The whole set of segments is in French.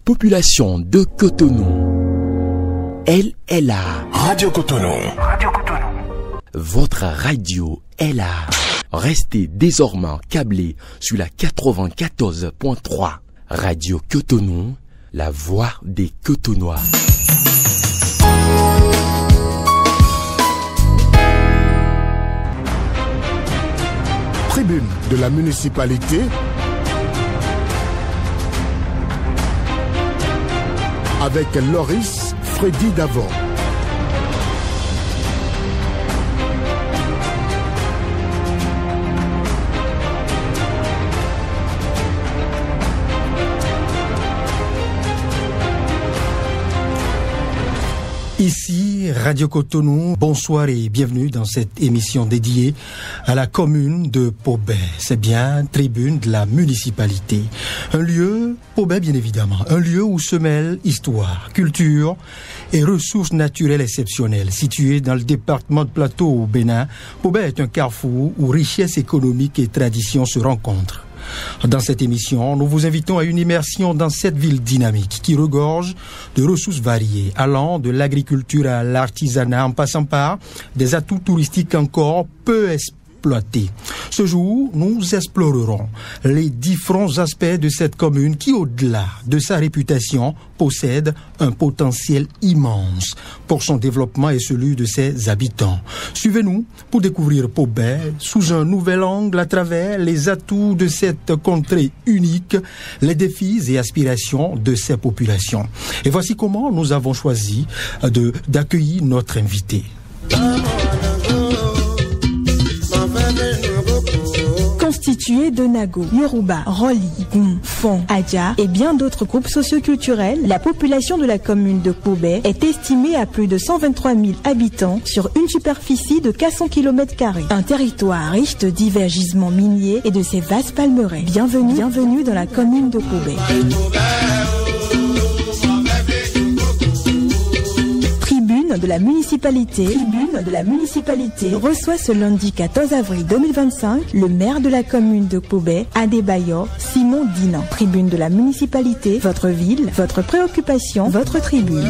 population de Cotonou. Elle est là. Radio Cotonou. Votre radio est là. Restez désormais câblés sur la 94.3. Radio Cotonou, la voix des Cotonois. Tribune de la municipalité. Avec Loris Freddy Davon. Ici, Radio Cotonou, bonsoir et bienvenue dans cette émission dédiée à la commune de Pobet. C'est bien Tribune de la municipalité. Un lieu, Pobet bien évidemment, un lieu où se mêlent histoire, culture et ressources naturelles exceptionnelles. Situé dans le département de Plateau au Bénin, Pobet est un carrefour où richesse économique et tradition se rencontrent. Dans cette émission, nous vous invitons à une immersion dans cette ville dynamique qui regorge de ressources variées, allant de l'agriculture à l'artisanat en passant par des atouts touristiques encore peu exploités. Ce jour, nous explorerons les différents aspects de cette commune qui, au-delà de sa réputation, possède un potentiel immense pour son développement et celui de ses habitants. Suivez-nous pour découvrir Pobet sous un nouvel angle à travers les atouts de cette contrée unique, les défis et aspirations de ses populations. Et voici comment nous avons choisi d'accueillir notre invité. Constitué de Nago, Yoruba, Roli, Goum, Fon, Adja et bien d'autres groupes socioculturels, la population de la commune de Pobet est estimée à plus de 123 000 habitants sur une superficie de 400 km². Un territoire riche de divers gisements miniers et de ses vastes palmeraies. Bienvenue dans la commune de Pobet. De la municipalité reçoit ce lundi 14 avril 2025 le maire de la commune de Pobet, Adebayor Simon Dinan. Tribune de la municipalité, votre ville, votre préoccupation, votre tribune.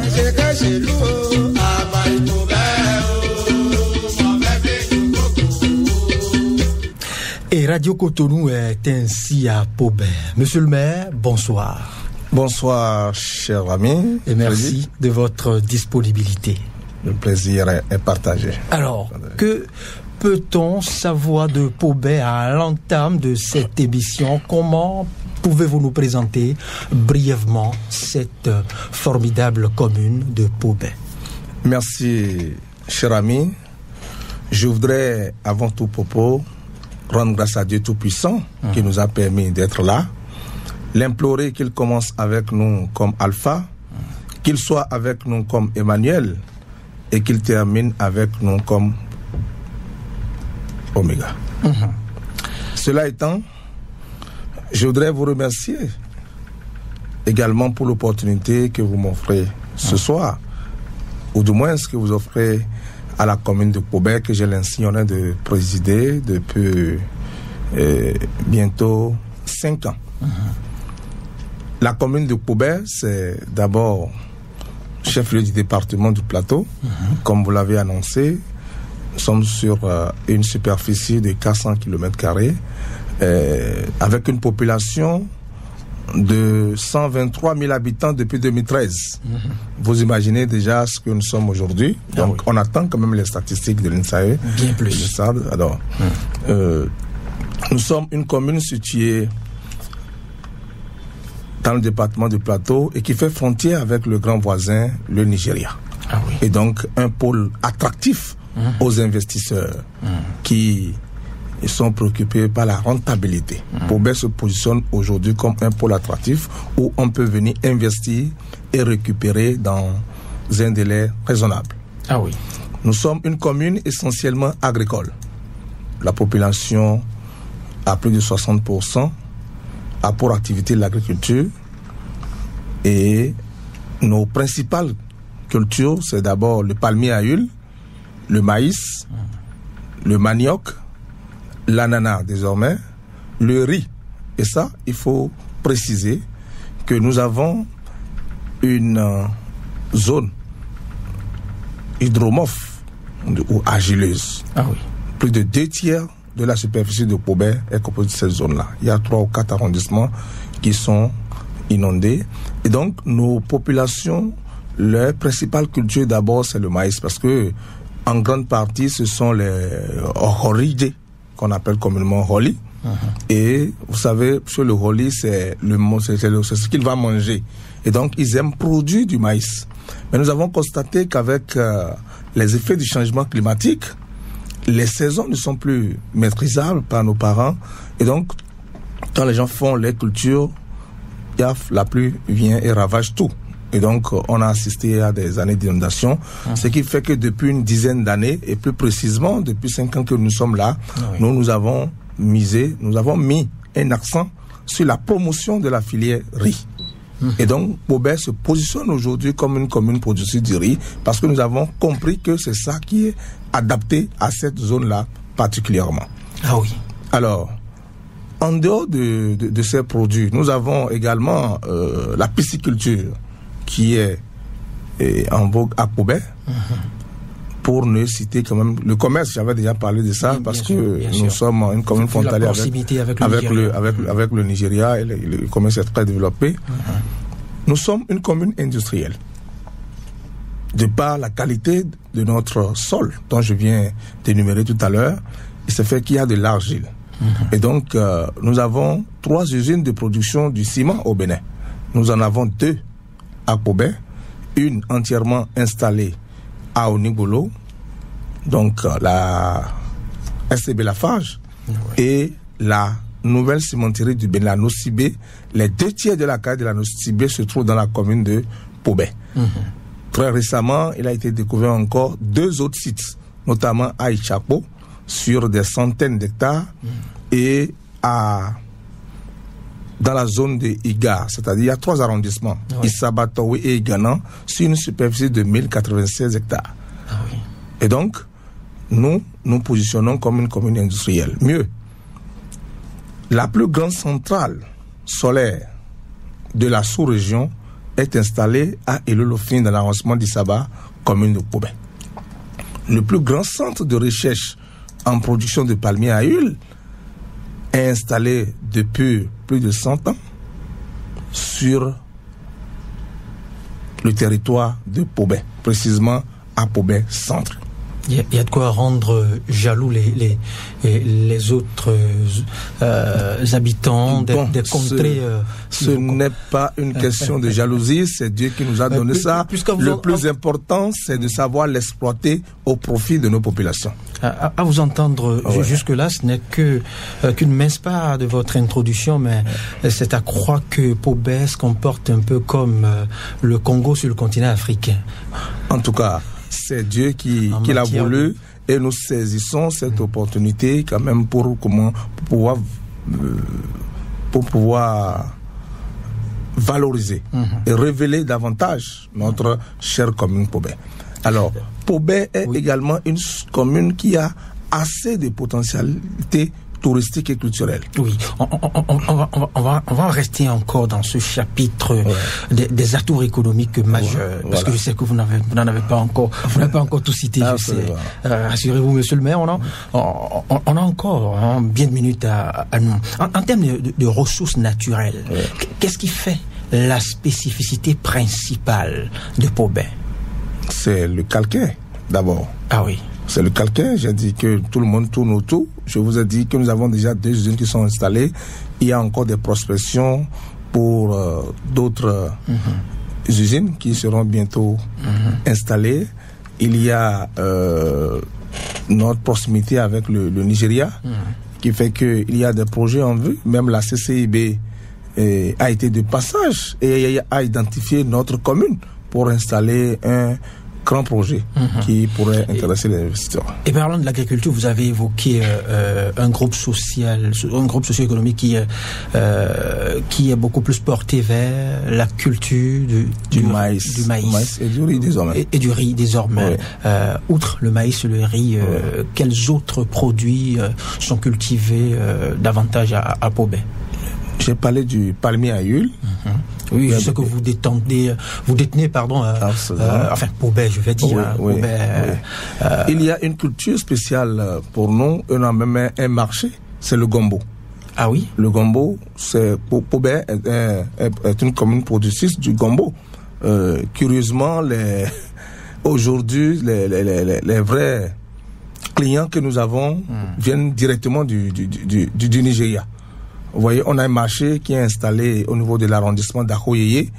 Et Radio Cotonou est ainsi à Pobet. Monsieur le maire, bonsoir. Bonsoir, cher ami. Et merci de votre disponibilité. Le plaisir est partagé. Alors, que peut-on savoir de Pobet à l'entame de cette émission? Comment pouvez-vous nous présenter brièvement cette formidable commune de Pobet? Merci, cher ami. Je voudrais, avant tout propos, rendre grâce à Dieu Tout-Puissant qui nous a permis d'être là. L'implorer qu'il commence avec nous comme Alpha, qu'il soit avec nous comme Emmanuel et qu'il termine avec nous comme Oméga. Cela étant, je voudrais vous remercier également pour l'opportunité que vous m'offrez ce soir, ou du moins ce que vous offrez à la commune de Pobet que j'ai l'insigne honneur de présider depuis bientôt 5 ans. La commune de Pobet, c'est d'abord chef-lieu du département du Plateau. Comme vous l'avez annoncé, nous sommes sur une superficie de 400 km², avec une population de 123 000 habitants depuis 2013. Vous imaginez déjà ce que nous sommes aujourd'hui. Donc, on attend quand même les statistiques de l'INSAE. Bien plus. Alors, nous sommes une commune située dans le département du Plateau et qui fait frontière avec le grand voisin, le Nigeria. Et donc un pôle attractif aux investisseurs qui sont préoccupés par la rentabilité. Pobet se positionne aujourd'hui comme un pôle attractif où on peut venir investir et récupérer dans un délai raisonnable. Nous sommes une commune essentiellement agricole. La population à plus de 60% a pour activité l'agriculture et nos principales cultures, c'est d'abord le palmier à huile, le maïs, le manioc, l'ananas désormais, le riz. Et ça, il faut préciser que nous avons une zone hydromorphe ou argileuse. Ah oui. Plus de 2/3 de la superficie de Pobé est composée de cette zone-là. Il y a 3 ou 4 arrondissements qui sont inondés. Et donc, nos populations, leur principale culture d'abord, c'est le maïs. Parce que, en grande partie, ce sont les horidés, qu'on appelle communément holi. Et vous savez, sur le holi, c'est ce qu'il va manger. Et donc, ils aiment produire du maïs. Mais nous avons constaté qu'avec les effets du changement climatique, les saisons ne sont plus maîtrisables par nos parents. Et donc, quand les gens font les cultures, la pluie vient et ravage tout. Et donc, on a assisté à des années d'inondation, ce qui fait que depuis une dizaine d'années, et plus précisément, depuis 5 ans que nous sommes là, nous avons mis un accent sur la promotion de la filière riz. Et donc, Pobé se positionne aujourd'hui comme une commune productrice du riz, parce que nous avons compris que c'est ça qui est adapté à cette zone-là particulièrement. Ah oui. Alors, en dehors de ces produits, nous avons également la pisciculture qui est en vogue à Pobé. Pour ne citer quand même le commerce, j'avais déjà parlé de ça, parce que nous sommes une commune frontalière avec le Nigeria, et le commerce est très développé. Nous sommes une commune industrielle. De par la qualité de notre sol, dont je viens d'énumérer tout à l'heure, il se fait qu'il y a de l'argile. Et donc, nous avons 3 usines de production du ciment au Bénin. Nous en avons 2 à Pobé, une entièrement installée à Onigolo, donc la SCB Lafarge, et la nouvelle cimenterie du Bénin, la Nocibé. Les 2/3 de la carrière de la Nocibé se trouvent dans la commune de Pobé. Très récemment, il a été découvert encore 2 autres sites, notamment à Ichapo, sur des centaines d'hectares, et dans la zone de Iga, c'est-à-dire il y a 3 arrondissements, Issaba, Towe et Iganan, sur une superficie de 1096 hectares. Et donc, nous positionnons comme une commune industrielle. Mieux, la plus grande centrale solaire de la sous-région est installée à Elolofine, dans l'arrondissement d'Issaba, commune de Pobé. Le plus grand centre de recherche en production de palmiers à huile est installé depuis plus de 100 ans sur le territoire de Pobé, précisément à Pobé Centre. Il y a de quoi rendre jaloux les autres habitants des contrées. Ce n'est pas une question de jalousie, c'est Dieu qui nous a donné ça. Le plus important, c'est de savoir l'exploiter au profit de nos populations. À vous entendre jusque-là, ce n'est qu'une mince part de votre introduction, mais c'est à croire que Pobé se comporte un peu comme le Congo sur le continent africain. En tout cas, c'est Dieu qui l'a voulu, et nous saisissons cette opportunité quand même pour pouvoir valoriser et révéler davantage notre chère commune Pobé. Alors, Pobé est également une commune qui a assez de potentialités touristique et culturelle. Oui, on va rester encore dans ce chapitre des atouts économiques majeurs, parce que je sais que vous n'avez pas encore tout cité. Rassurez-vous, monsieur le maire, on a encore bien de minutes à nous. En termes de ressources naturelles, qu'est-ce qui fait la spécificité principale de Pobé? C'est le calcaire, d'abord. Ah oui. C'est le calcaire. J'ai dit que tout le monde tourne autour. Je vous ai dit que nous avons déjà 2 usines qui sont installées. Il y a encore des prospections pour d'autres usines qui seront bientôt installées. Il y a notre proximité avec le Nigeria qui fait qu'il y a des projets en vue. Même la CCIB a été de passage et a identifié notre commune pour installer un grand projet qui pourrait intéresser les investisseurs. Et parlant de l'agriculture, vous avez évoqué un groupe socio-économique qui est beaucoup plus porté vers la culture du maïs et du riz désormais. Et du riz désormais. Oui. Outre le maïs et le riz, quels autres produits sont cultivés davantage à Pobé? J'ai parlé du palmier à huile Oui, je sais que vous détenez, Pobé, je vais dire. Oui. Il y a une culture spéciale pour nous. On a même un marché, c'est le gombo. Ah oui? Le gombo, Pobé est une commune productrice du gombo. Curieusement, aujourd'hui, les vrais clients que nous avons viennent directement du Nigeria. Vous voyez, on a un marché qui est installé au niveau de l'arrondissement d'Akoyeye,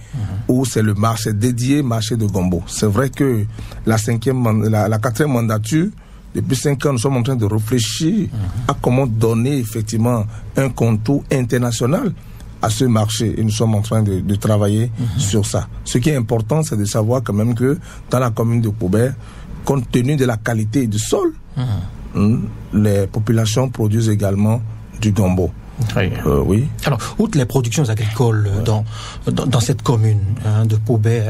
où c'est le marché dédié, marché de gombo. C'est vrai que la 4e mandature, depuis 5 ans, nous sommes en train de réfléchir à comment donner effectivement un contour international à ce marché. Et nous sommes en train de travailler sur ça. Ce qui est important, c'est de savoir quand même que dans la commune de Pobé, compte tenu de la qualité du sol, les populations produisent également du gombo. Oui. Alors, outre les productions agricoles dans cette commune de Pobé,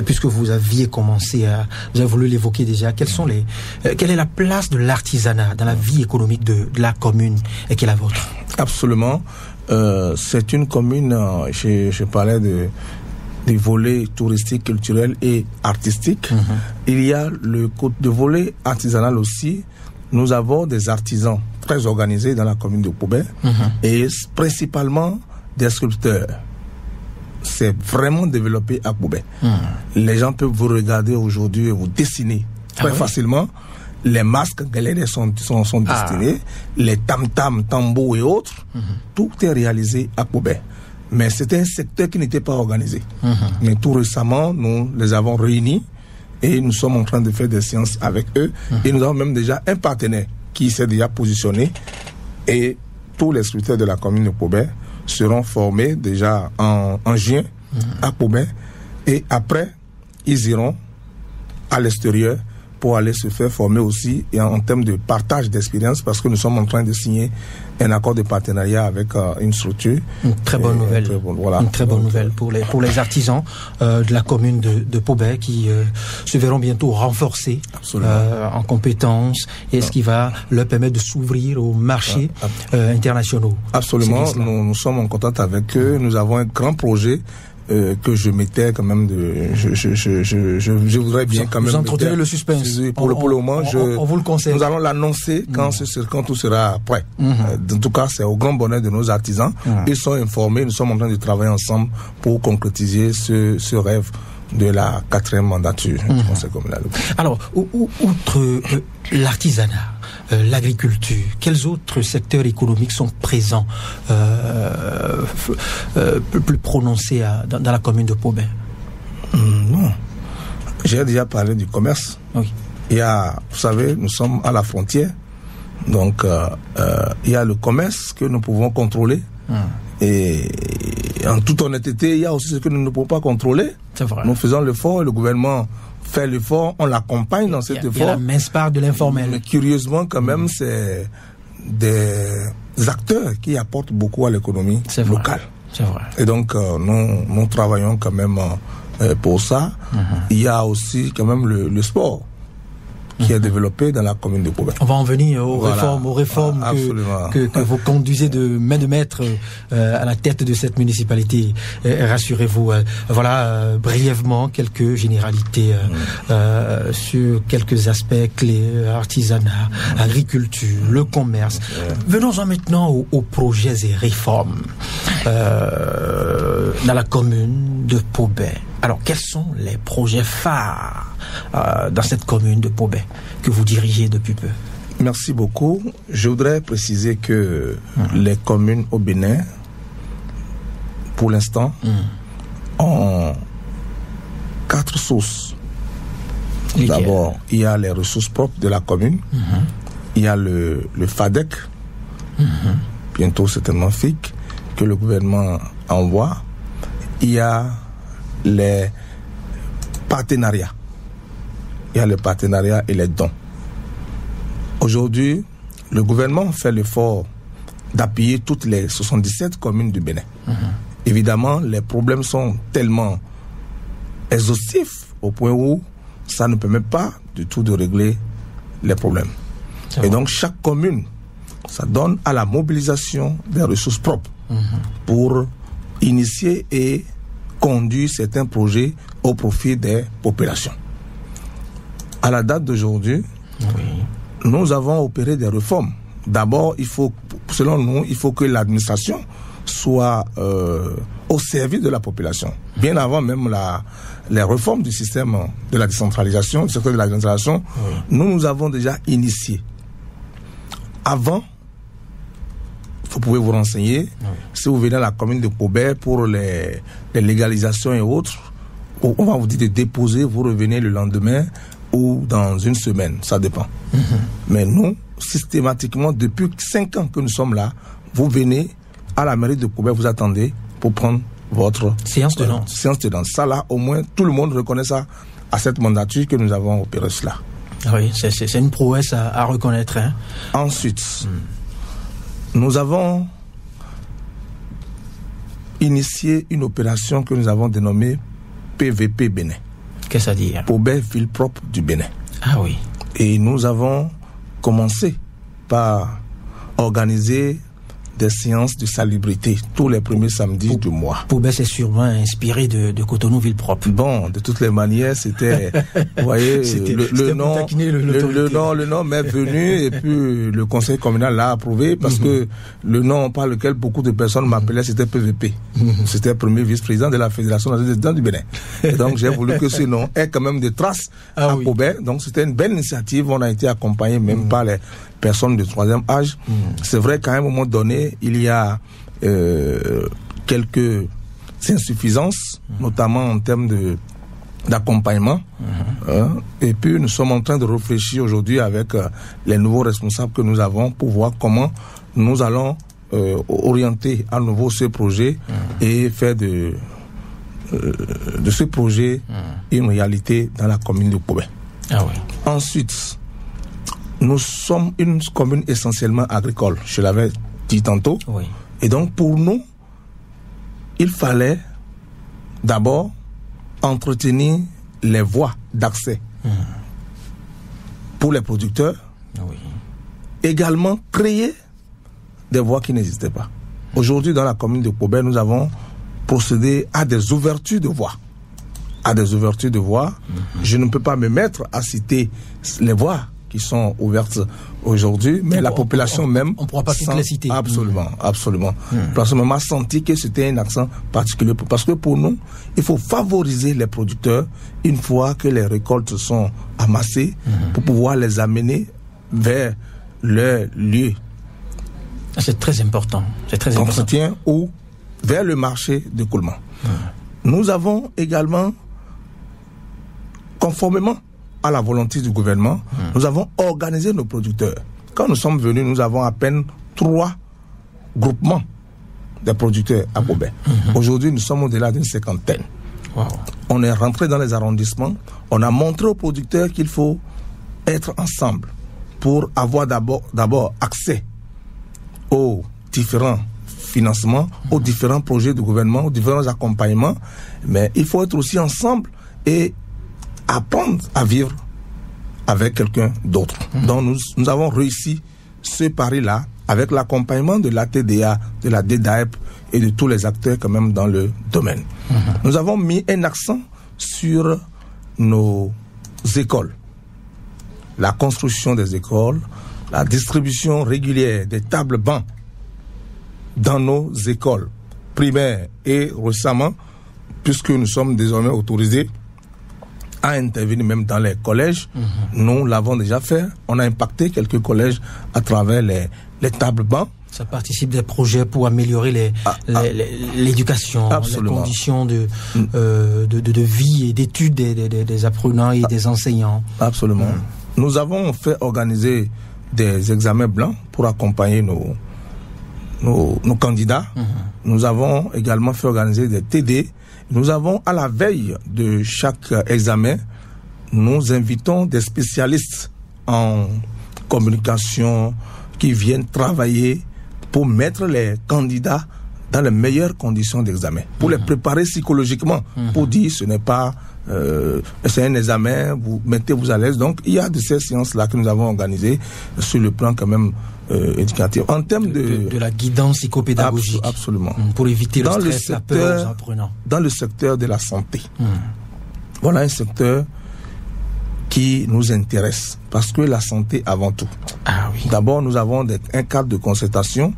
puisque vous aviez vous avez voulu l'évoquer déjà, quelle est la place de l'artisanat dans la vie économique de la commune et quelle est la vôtre? Absolument. C'est une commune, je parlais des volets touristiques, culturels et artistiques. Il y a le volet artisanal aussi. Nous avons des artisans très organisés dans la commune de Pobé et principalement des sculpteurs. C'est vraiment développé à Pobé. Les gens peuvent vous regarder aujourd'hui et vous dessiner très facilement. Les masques galères sont destinés, les tam-tam, tambours et autres, tout est réalisé à Pobé. Mais c'était un secteur qui n'était pas organisé. Mais tout récemment, nous les avons réunis et nous sommes en train de faire des séances avec eux. Et nous avons même déjà un partenaire qui s'est déjà positionné. Et tous les sculpteurs de la commune de Pobé seront formés déjà en juin à Pobé. Et après, ils iront à l'extérieur pour aller se faire former aussi et en termes de partage d'expérience, parce que nous sommes en train de signer un accord de partenariat avec une structure. Une très bonne nouvelle. Une très bonne nouvelle pour les artisans de la commune de Pobé qui se verront bientôt renforcés en compétences et ce qui va leur permettre de s'ouvrir aux marchés internationaux. Absolument. Nous sommes en contact avec eux. Nous avons un grand projet que je mettais quand même je voudrais bien quand même. Vous entretenez le suspense. Pour le moment, on vous le conseille. Nous allons l'annoncer quand tout sera prêt. En tout cas, c'est au grand bonheur de nos artisans. Ils sont informés. Nous sommes en train de travailler ensemble pour concrétiser ce rêve de la 4e mandature du Conseil communal. Alors, outre l'artisanat, l'agriculture, quels autres secteurs économiques sont présents plus prononcés dans la commune de Pobé? Non. J'ai déjà parlé du commerce. Oui. Il y a, vous savez, nous sommes à la frontière. Donc, il y a le commerce que nous pouvons contrôler. Et en toute honnêteté, il y a aussi ce que nous ne pouvons pas contrôler. C'est vrai. Nous faisons l'effort et le gouvernement fait l'effort, on l'accompagne dans cet effort. Il y a la mince part de l'informel. Mais curieusement, quand même, c'est des acteurs qui apportent beaucoup à l'économie locale. C'est vrai. Et donc, nous travaillons quand même pour ça. Il y a aussi quand même le sport qui est développé dans la commune de Pobé. On va en venir aux réformes que vous conduisez de main de maître à la tête de cette municipalité. Rassurez-vous. Voilà brièvement quelques généralités sur quelques aspects clés: artisanat, agriculture, le commerce. Venons-en maintenant aux projets et réformes dans la commune de Pobé. Alors, quels sont les projets phares dans cette commune de Pobé que vous dirigez depuis peu? Merci beaucoup. Je voudrais préciser que les communes au Bénin, pour l'instant, ont 4 sources. D'abord, il y a les ressources propres de la commune. Il y a le FADEC, bientôt certainement FIC, que le gouvernement envoie. Il y a les partenariats. Il y a les partenariats et les dons. Aujourd'hui, le gouvernement fait l'effort d'appuyer toutes les 77 communes du Bénin. Évidemment, les problèmes sont tellement exhaustifs au point où ça ne permet pas du tout de régler les problèmes. Et donc, chaque commune, ça donne à la mobilisation des ressources propres pour initier et conduire certains projets au profit des populations. À la date d'aujourd'hui, nous avons opéré des réformes. D'abord, selon nous, il faut que l'administration soit au service de la population. Bien avant même les réformes du système de la décentralisation, du secteur de la décentralisation, nous avons déjà initié. Avant, vous pouvez vous renseigner, si vous venez à la commune de Pobé pour les légalisations et autres, on va vous dire de déposer, vous revenez le lendemain ou dans une semaine, ça dépend. Mais nous, systématiquement, depuis 5 ans que nous sommes là, vous venez à la mairie de Pobé, vous attendez pour prendre votre séance de danse. Séance de danse. Ça là, au moins, tout le monde reconnaît ça à cette mandature que nous avons opéré cela. Oui, c'est une prouesse à reconnaître. Hein. Ensuite, nous avons initié une opération que nous avons dénommée PVP Bénin. Qu'est-ce à dire? Pobé, ville propre du Bénin. Ah oui. Et nous avons commencé par organiser des séances de salubrité tous les premiers samedis du mois. Pobé, c'est sûrement inspiré de Cotonou ville propre. Bon, de toutes les manières, c'était, vous voyez, le nom m'est venu et puis le conseil communal l'a approuvé parce que le nom par lequel beaucoup de personnes m'appelaient, c'était PVP. C'était le premier vice-président de la Fédération nationale des étudiants du Bénin. Et donc, j'ai voulu que ce nom ait quand même des traces à Pobé. Donc, c'était une belle initiative. On a été accompagné même par les personnes de 3e âge. C'est vrai qu'à un moment donné, il y a quelques insuffisances, notamment en termes d'accompagnement. Et puis, nous sommes en train de réfléchir aujourd'hui avec les nouveaux responsables que nous avons pour voir comment nous allons orienter à nouveau ce projet et faire de ce projet une réalité dans la commune de Pobé. Ah oui. Ensuite, nous sommes une commune essentiellement agricole, je l'avais dit tantôt. Oui. Et donc, pour nous, il fallait d'abord entretenir les voies d'accès pour les producteurs. Oui. Également, créer des voies qui n'existaient pas. Aujourd'hui, dans la commune de Pobé, nous avons procédé à des ouvertures de voies. Je ne peux pas me mettre à citer les voies qui sont ouvertes aujourd'hui, mais la population même... On ne pourra pas toutes les citer. Absolument. La population même a senti que c'était un accent particulier. Parce que pour nous, il faut favoriser les producteurs une fois que les récoltes sont amassées pour pouvoir les amener vers leur lieu. C'est très important. D'entretien ou vers le marché d'écoulement. Nous avons également, conformément à la volonté du gouvernement, nous avons organisé nos producteurs. Quand nous sommes venus, nous avons à peine 3 groupements de producteurs à Pobé. Aujourd'hui, nous sommes au-delà d'une 50aine. Wow. On est rentré dans les arrondissements, on a montré aux producteurs qu'il faut être ensemble pour avoir d'abord accès aux différents financements, aux différents projets du gouvernement, aux différents accompagnements, mais il faut être aussi ensemble et apprendre à vivre avec quelqu'un d'autre. Donc nous avons réussi ce pari-là avec l'accompagnement de l'ATDA, de la DEDAEP et de tous les acteurs quand même dans le domaine. Nous avons mis un accent sur nos écoles. La construction des écoles, la distribution régulière des tables bancs dans nos écoles primaires et récemment, puisque nous sommes désormais autorisés à intervenir même dans les collèges, nous l'avons déjà fait. On a impacté quelques collèges à travers les tables bancs. Ça participe des projets pour améliorer l'éducation, les conditions de vie et d'études des apprenants et des enseignants. Absolument. Nous avons fait organiser des examens blancs pour accompagner nos candidats. Nous avons également fait organiser des TD. Nous avons, à la veille de chaque examen, nous invitons des spécialistes en communication qui viennent travailler pour mettre les candidats dans les meilleures conditions d'examen, pour les préparer psychologiquement, pour dire ce n'est pas c'est un examen, vous mettez-vous à l'aise. Donc, il y a de ces séances-là que nous avons organisées sur le plan quand même éducatif. En termes de la guidance psychopédagogique. Absolument. Pour éviter le stress, la peur aux apprenants. Dans le secteur de la santé. Voilà un secteur qui nous intéresse, parce que la santé avant tout. Ah oui. D'abord, nous avons un cadre de concertation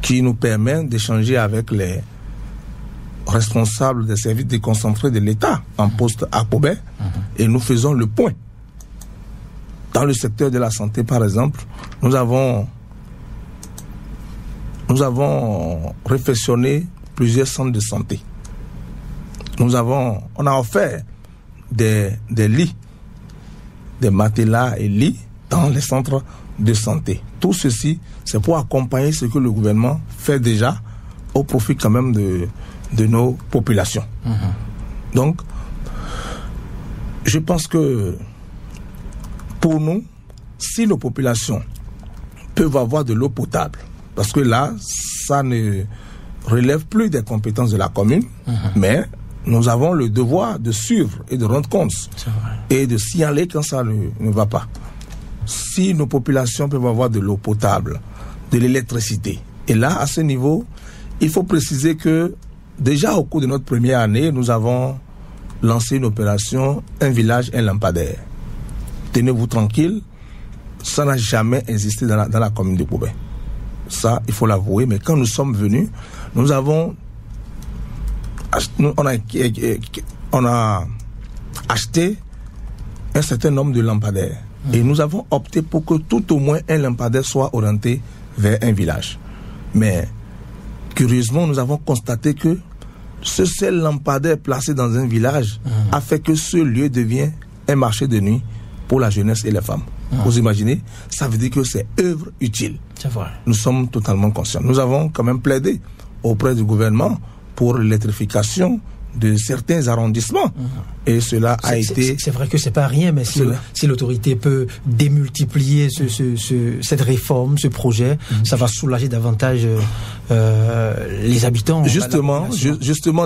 qui nous permet d'échanger avec les responsables des services déconcentrés de l'État en poste à Pobé, et nous faisons le point. Dans le secteur de la santé, par exemple, nous avons réfectionné plusieurs centres de santé. On a offert des lits, des matelas et lits dans les centres de santé. Tout ceci, c'est pour accompagner ce que le gouvernement fait déjà au profit quand même de nos populations. Donc, je pense que pour nous, si nos populations peuvent avoir de l'eau potable, parce que là, ça ne relève plus des compétences de la commune, mais nous avons le devoir de suivre et de rendre compte et de signaler quand ça ne va pas. Si nos populations peuvent avoir de l'eau potable, de l'électricité, et là, à ce niveau, il faut préciser que déjà au cours de notre première année, nous avons lancé une opération « Un village, un lampadaire ». Tenez-vous tranquille, ça n'a jamais existé dans la commune de Pobé. Ça, il faut l'avouer, mais quand nous sommes venus, on a acheté un certain nombre de lampadaires. Et nous avons opté pour que tout au moins un lampadaire soit orienté vers un village. Mais curieusement, nous avons constaté que ce seul lampadaire placé dans un village a fait que ce lieu devient un marché de nuit pour la jeunesse et les femmes. Vous imaginez? Ça veut dire que c'est œuvre utile. C'est vrai. Nous sommes totalement conscients. Nous avons quand même plaidé auprès du gouvernement pour l'électrification de certains arrondissements. Et cela a été... C'est vrai que c'est pas rien, mais si l'autorité peut démultiplier cette réforme, ce projet, ça va soulager davantage les habitants. Justement,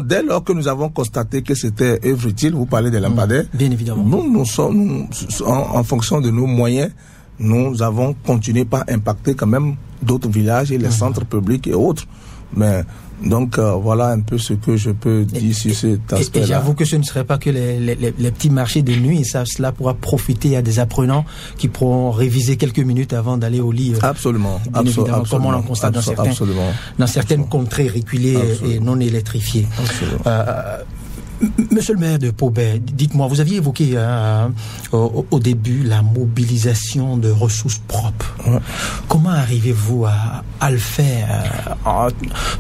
dès lors que nous avons constaté que c'était œuvre utile, vous parlez des lampadaires, bien évidemment. Nous sommes, en fonction de nos moyens, nous avons continué par impacter quand même d'autres villages et les centres publics et autres. Mais donc voilà un peu ce que je peux dire sur cet aspect-là. Et j'avoue que ce ne serait pas que les petits marchés de nuit, et cela pourra profiter à des apprenants qui pourront réviser quelques minutes avant d'aller au lit. Absolument. Comme on en constate dans certaines contrées reculées et non électrifiées. Monsieur le maire de Pobé, dites-moi, vous aviez évoqué au début la mobilisation de ressources propres. Comment arrivez-vous à le faire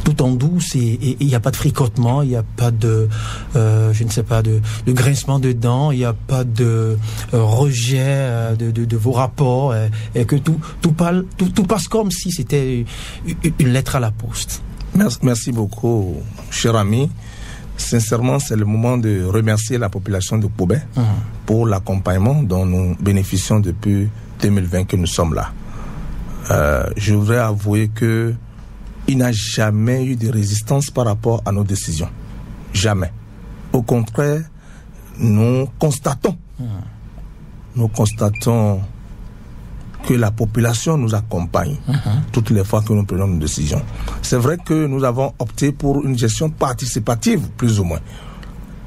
tout en douce et il n'y a pas de fricotement, il n'y a pas de, je ne sais pas, de grincement de dents, il n'y a pas de rejet de vos rapports et que tout passe comme si c'était une lettre à la poste. Merci beaucoup, cher ami. Sincèrement, c'est le moment de remercier la population de Pobé pour l'accompagnement dont nous bénéficions depuis 2020 que nous sommes là. Je voudrais avouer que il n'a jamais eu de résistance par rapport à nos décisions. Jamais. Au contraire, nous constatons que la population nous accompagne toutes les fois que nous prenons une décision. C'est vrai que nous avons opté pour une gestion participative, plus ou moins.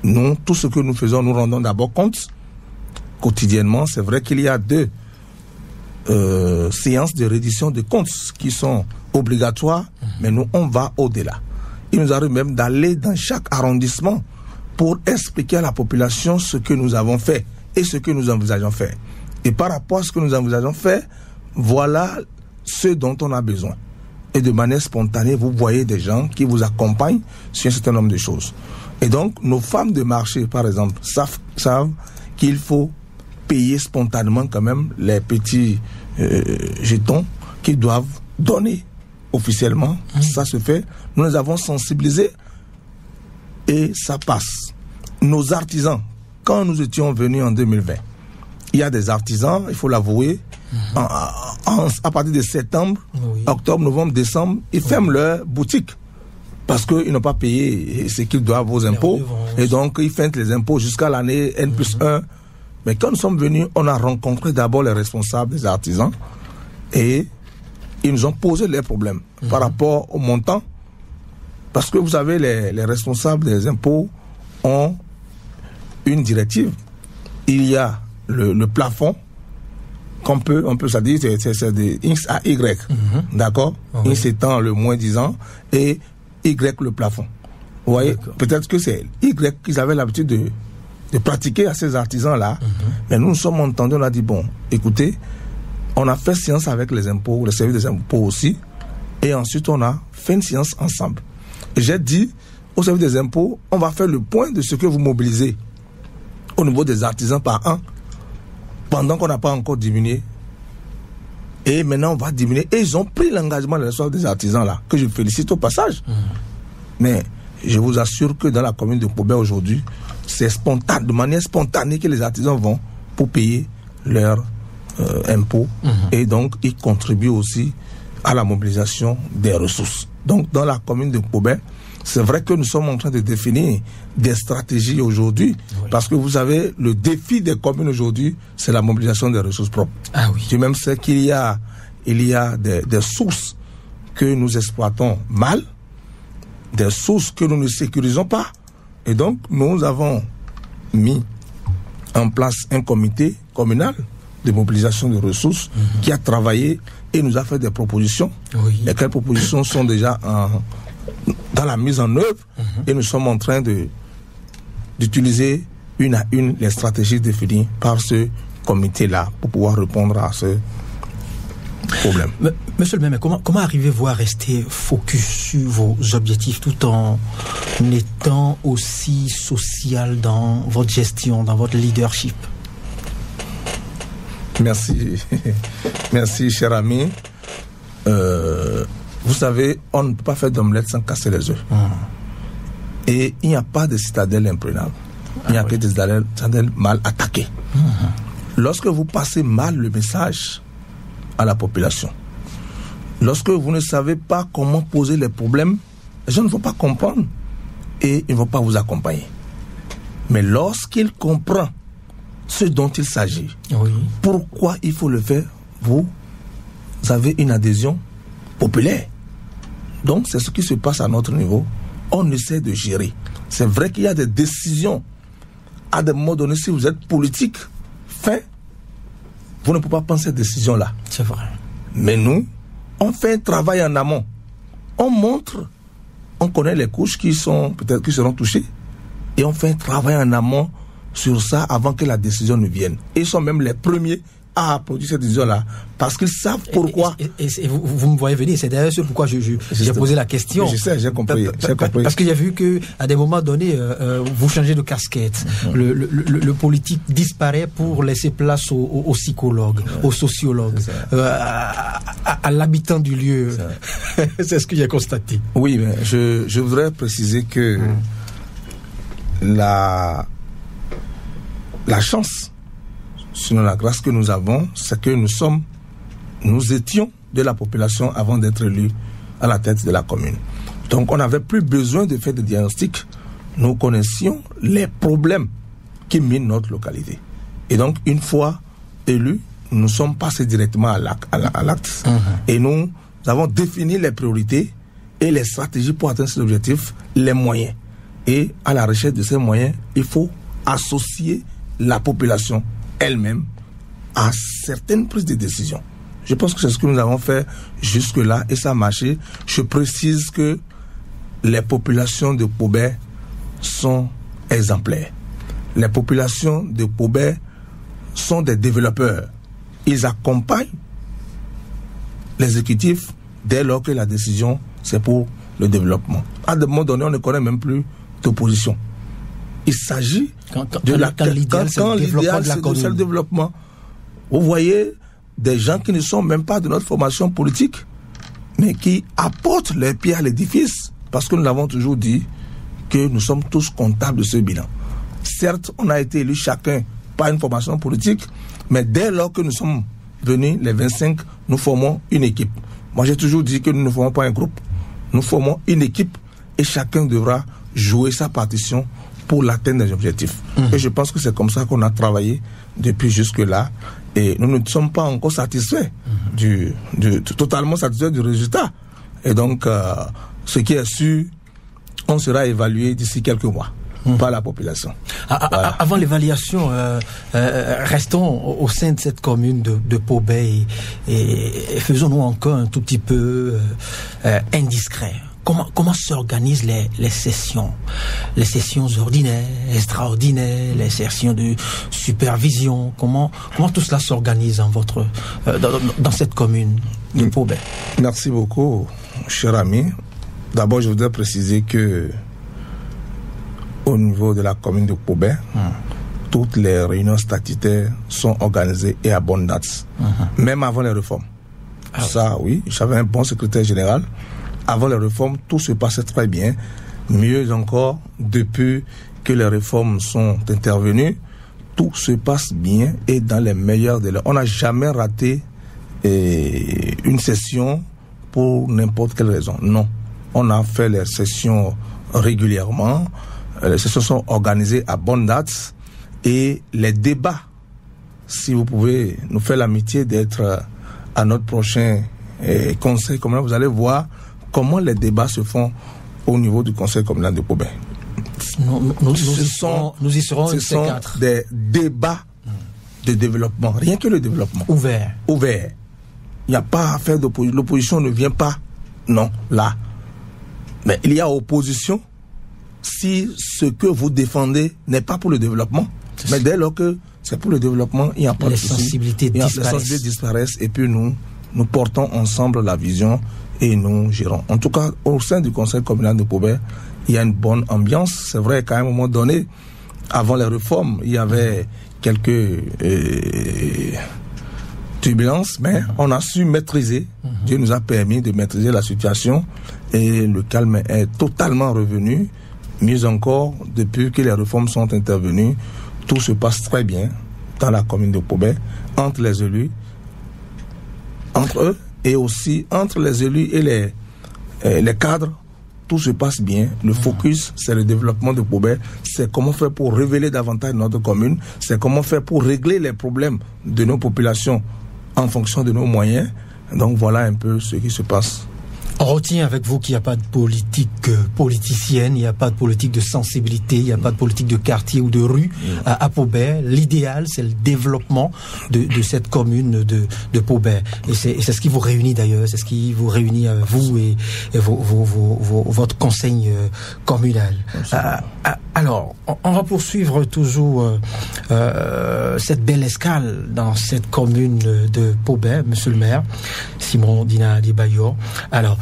Nous, tout ce que nous faisons, nous rendons d'abord compte quotidiennement. C'est vrai qu'il y a 2 séances de reddition de comptes qui sont obligatoires, mais nous, on va au-delà. Il nous arrive même d'aller dans chaque arrondissement pour expliquer à la population ce que nous avons fait et ce que nous envisageons faire. Et par rapport à ce que nous envisageons faire, voilà ce dont on a besoin. Et de manière spontanée, vous voyez des gens qui vous accompagnent sur un certain nombre de choses. Et donc, nos femmes de marché, par exemple, savent qu'il faut payer spontanément quand même les petits jetons qu'ils doivent donner officiellement. Ça se fait. Nous les avons sensibilisés et ça passe. Nos artisans, quand nous étions venus en 2020, il y a des artisans, il faut l'avouer, à partir de septembre, octobre, novembre, décembre, ils ferment leur boutique parce qu'ils n'ont pas payé ce qu'ils doivent aux impôts, et donc ils feintent les impôts jusqu'à l'année N+1. Mais quand nous sommes venus, on a rencontré d'abord les responsables des artisans, et ils nous ont posé les problèmes par rapport au montant, parce que vous savez, les responsables des impôts ont une directive. Il y a le plafond on peut ça dire, c'est de X à Y, d'accord? X étant le moins 10 ans et Y le plafond. Vous voyez, peut-être que c'est Y qu'ils avaient l'habitude de pratiquer à ces artisans-là, mais nous nous sommes entendus, on a dit, bon, écoutez, on a fait séance avec les impôts, le service des impôts aussi, et ensuite on a fait une séance ensemble. Et j'ai dit au service des impôts, on va faire le point de ce que vous mobilisez au niveau des artisans par an, pendant qu'on n'a pas encore diminué. Et maintenant, on va diminuer. Et ils ont pris l'engagement de la des artisans là, que je félicite au passage. Mais je vous assure que dans la commune de Pobé aujourd'hui, c'est spontané, de manière spontanée que les artisans vont pour payer leurs impôts. Et donc, ils contribuent aussi à la mobilisation des ressources. Donc, dans la commune de Pobé, c'est vrai que nous sommes en train de définir des stratégies aujourd'hui, parce que vous savez, le défi des communes aujourd'hui, c'est la mobilisation des ressources propres. Ah oui. Tu même sais qu'il y a des sources que nous exploitons mal, des sources que nous ne sécurisons pas. Et donc, nous avons mis en place un comité communal de mobilisation de ressources qui a travaillé et nous a fait des propositions. Lesquelles propositions sont déjà dans la mise en œuvre, et nous sommes en train d'utiliser une à une les stratégies définies par ce comité-là pour pouvoir répondre à ce problème. Monsieur le maire, comment arrivez-vous à rester focus sur vos objectifs tout en étant aussi social dans votre gestion, dans votre leadership? Merci. Merci, cher ami. Vous savez, on ne peut pas faire d'omelette sans casser les œufs. Et il n'y a pas de citadelle imprenable. Il n'y a que des citadelles mal attaquées. Lorsque vous passez mal le message à la population, lorsque vous ne savez pas comment poser les problèmes, les gens ne vont pas comprendre et ils ne vont pas vous accompagner. Mais lorsqu'ils comprennent ce dont il s'agit, pourquoi il faut le faire, vous avez une adhésion populaire. Donc, c'est ce qui se passe à notre niveau. On essaie de gérer. C'est vrai qu'il y a des décisions. À des moments donnés, si vous êtes politique, vous ne pouvez pas prendre ces décisions-là. C'est vrai. Mais nous, on fait un travail en amont. On montre, on connaît les couches qui seront touchées, et on fait un travail en amont sur ça avant que la décision ne vienne. Et ils sont même les premiers à produire cette décision-là, parce qu'ils savent pourquoi. Et vous me voyez venir, c'est d'ailleurs ce pourquoi j'ai posé la question. Je sais, j'ai compris. Parce que j'ai vu que à des moments donnés, vous changez de casquette. Le politique disparaît pour laisser place aux psychologues, aux sociologues, à l'habitant du lieu. C'est ce que j'ai constaté. Oui, mais je voudrais préciser que la chance, sinon la grâce que nous avons, c'est que nous étions de la population avant d'être élus à la tête de la commune. Donc on n'avait plus besoin de faire des diagnostics. Nous connaissions les problèmes qui minent notre localité. Et donc une fois élus, nous sommes passés directement à l'acte. Et nous avons défini les priorités et les stratégies pour atteindre ces objectifs, les moyens. Et à la recherche de ces moyens, il faut associer la population elle-même à certaines prises de décision. Je pense que c'est ce que nous avons fait jusque-là et ça a marché. Je précise que les populations de Pobé sont exemplaires. Les populations de Pobé sont des développeurs. Ils accompagnent l'exécutif dès lors que la décision c'est pour le développement. À un moment donné, on ne connaît même plus d'opposition. Il s'agit de l'idéal, c'est le développement. Vous voyez des gens qui ne sont même pas de notre formation politique, mais qui apportent les pieds à l'édifice, parce que nous l'avons toujours dit que nous sommes tous comptables de ce bilan. Certes, on a été élus chacun par une formation politique, mais dès lors que nous sommes venus, les 25, nous formons une équipe. Moi, j'ai toujours dit que nous ne formons pas un groupe, nous formons une équipe, et chacun devra jouer sa partition pour l'atteinte des objectifs. Et je pense que c'est comme ça qu'on a travaillé depuis jusque-là. Et nous ne sommes pas encore satisfaits, totalement satisfaits du résultat. Et donc, ce qui est sûr, on sera évalué d'ici quelques mois par la population. Voilà. Avant l'évaluation, restons au sein de cette commune de Pobet et faisons-nous encore un tout petit peu indiscret. Comment s'organisent les sessions? Les sessions ordinaires, extraordinaires, les sessions de supervision. Comment tout cela s'organise dans cette commune de Pobet? Merci beaucoup, cher ami. D'abord, je voudrais préciser que au niveau de la commune de Pobet, toutes les réunions statutaires sont organisées et à bonne date, même avant les réformes. Ça, oui, j'avais un bon secrétaire général. Avant les réformes, tout se passait très bien. Mieux encore, depuis que les réformes sont intervenues, tout se passe bien et dans les meilleurs délais. On n'a jamais raté une session pour n'importe quelle raison. Non. On a fait les sessions régulièrement. Les sessions sont organisées à bonne date. Et les débats, si vous pouvez nous faire l'amitié d'être à notre prochain conseil communal, vous allez voir comment les débats se font au niveau du conseil communal de Pobet. Nous y serons. Ce sont des débats de développement, rien que le développement. Ouvert. Il n'y a pas à faire d'opposition. L'opposition ne vient pas, non, là. Mais il y a opposition si ce que vous défendez n'est pas pour le développement. Mais dès lors que c'est pour le développement, il n'y a pas de souci. Les sensibilités disparaissent et puis nous portons ensemble la vision et nous gérons. En tout cas, au sein du conseil communal de Pobet, il y a une bonne ambiance. C'est vrai qu'à un moment donné, avant les réformes, il y avait quelques turbulences, mais on a su maîtriser. Dieu nous a permis de maîtriser la situation et le calme est totalement revenu. Mieux encore, depuis que les réformes sont intervenues, tout se passe très bien dans la commune de Pobet, entre les élus, entre eux, et aussi entre les élus et les cadres, tout se passe bien. Le focus, c'est le développement de Pobet. C'est comment faire pour révéler davantage notre commune. C'est comment faire pour régler les problèmes de nos populations en fonction de nos moyens. Donc voilà un peu ce qui se passe. On retient avec vous qu'il n'y a pas de politique politicienne, il n'y a pas de politique de sensibilité, il n'y a pas de politique de quartier ou de rue à Pobet. L'idéal, c'est le développement de cette commune de Pobet. Et c'est ce qui vous réunit d'ailleurs, c'est ce qui vous réunit vous et votre conseil communal. Alors, on va poursuivre toujours cette belle escale dans cette commune de Pobet, monsieur le maire, Simon Dina Dibayor. Alors,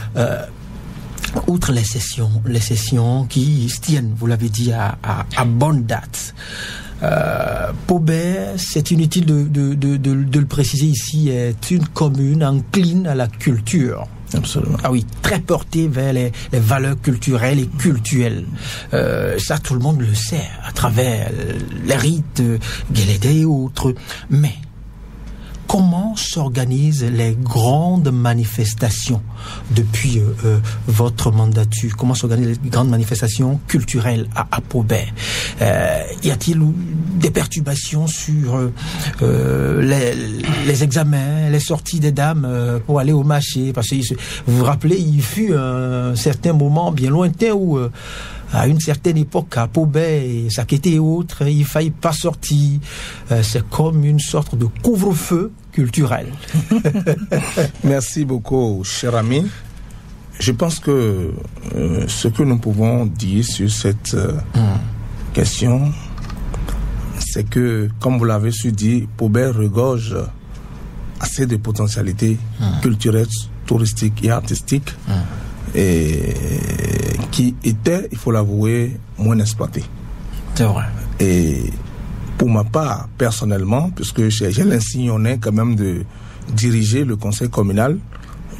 outre les sessions qui se tiennent, vous l'avez dit, à bonne date. Pobet, c'est inutile de le préciser ici, est une commune encline à la culture. Absolument. Ah oui, très portée vers les valeurs culturelles et cultuelles. Ça, tout le monde le sait, à travers les rites, Guélédé et autres. Mais comment s'organisent les grandes manifestations depuis votre mandature? Comment s'organisent les grandes manifestations culturelles à Pobet? Y a-t-il des perturbations sur les examens, les sorties des dames pour aller au marché? Parce que vous vous rappelez, il fut un certain moment bien lointain où à une certaine époque, à Pobet, Sakété et autres, il ne faille pas sortir. C'est comme une sorte de couvre-feu culturel. Merci beaucoup, cher ami. Je pense que ce que nous pouvons dire sur cette question, c'est que, comme vous l'avez su dire, Pobet regorge assez de potentialités culturelles, touristiques et artistiques. Et qui était, il faut l'avouer, moins exploité. C'est vrai. Et pour ma part, personnellement, puisque j'ai l'insigne honneur quand même de diriger le conseil communal,